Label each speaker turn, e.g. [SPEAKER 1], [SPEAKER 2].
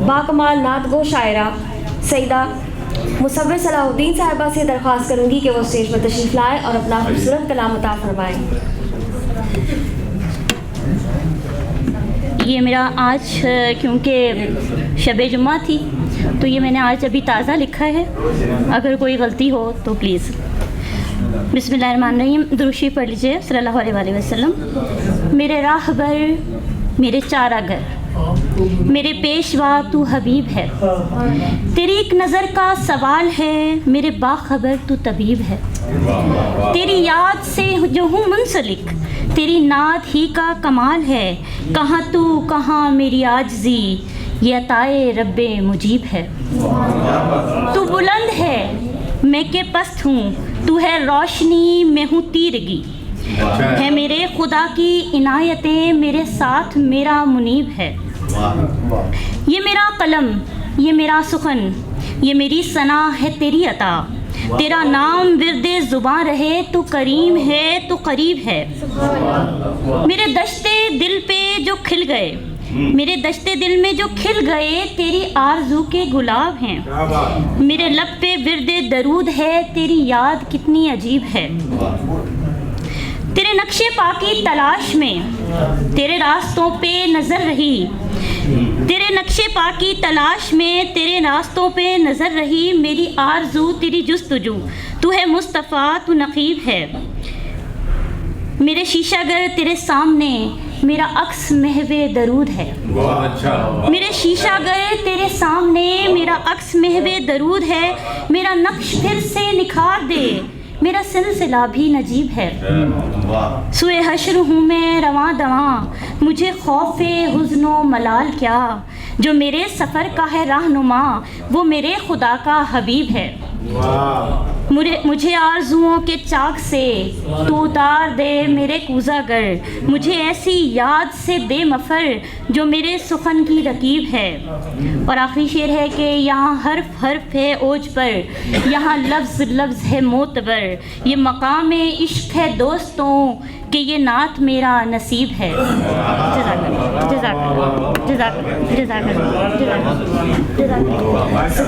[SPEAKER 1] باکمال نعت گو شاعرہ سیدہ مصور صلاح الدین صاحبہ سے درخواست کروں گی کہ وہ اسٹیج پر تشریف لائیں اور اپنا خوبصورت کلام عطا فرمائیں۔
[SPEAKER 2] یہ میرا آج کیونکہ شب جمعہ تھی تو یہ میں نے آج ابھی تازہ لکھا ہے، اگر کوئی غلطی ہو تو پلیز۔ بسم اللہ الرحمن الرحیم، درود شریف پڑھ لیجیے صلی اللہ علیہ وآلہ وسلم۔ میرے راہبر میرے چارہ گر، میرے پیشوا تو حبیب ہے، تیری ایک نظر کا سوال ہے، میرے باخبر تو طبیب ہے، تیری یاد سے جو ہوں منسلک، تیری نعت ہی کا کمال ہے، کہاں تو کہاں میری عاجزی، یہ عطائے رب مجیب ہے۔ تو بلند ہے میں کہ پست ہوں، تو ہے روشنی میں ہوں تیرگی، ہے میرے خدا کی عنایتیں، میرے ساتھ میرا منیب ہے۔ یہ میرا قلم، یہ میرا سخن، یہ میری ثنا ہے تیری عطا، تیرا نام ورد زباں رہے، تو کریم ہے تو قریب ہے۔ میرے دشتے دل پہ جو کھل گئے، میرے دشتے دل میں جو کھل گئے، تیری آرزو کے گلاب ہیں، میرے لب پہ ورد درود ہے، تیری یاد کتنی عجیب ہے۔ تیرے نقش پاکی تلاش میں تیرے راستوں پہ نظر رہی، تیرے نقش پاکی تلاش میں تیرے راستوں پہ نظر رہی، میری آرزو تیری جستجو، تو ہے مصطفیٰ تو نقیب ہے۔ میرے شیشہ گر تیرے سامنے میرا عکس محو درود ہے، میرے شیشہ گر تیرے سامنے میرا عکس محو درود ہے، میرا نقش پھر سے نکھار دے، میرا سلسلہ بھی نجیب ہے۔ سوئے حشر ہوں میں رواں دواں، مجھے خوف حزن و ملال کیا، جو میرے سفر کا ہے رہنما، وہ میرے خدا کا حبیب ہے۔ مجھے آرزوؤں کے چاک سے تو اتار دے میرے کوزہ گر، مجھے ایسی یاد سے دے مفر، جو میرے سخن کی رکیب ہے۔ اور آخری شعر ہے کہ یہاں حرف حرف ہے اوج پر، یہاں لفظ لفظ ہے معتبر، یہ مقام عشق ہے دوستوں کہ یہ نعت میرا نصیب ہے۔ جزاک اللہ، جزاک اللہ، جزاک اللہ، جزاک اللہ، جزاک اللہ، جزاک اللہ۔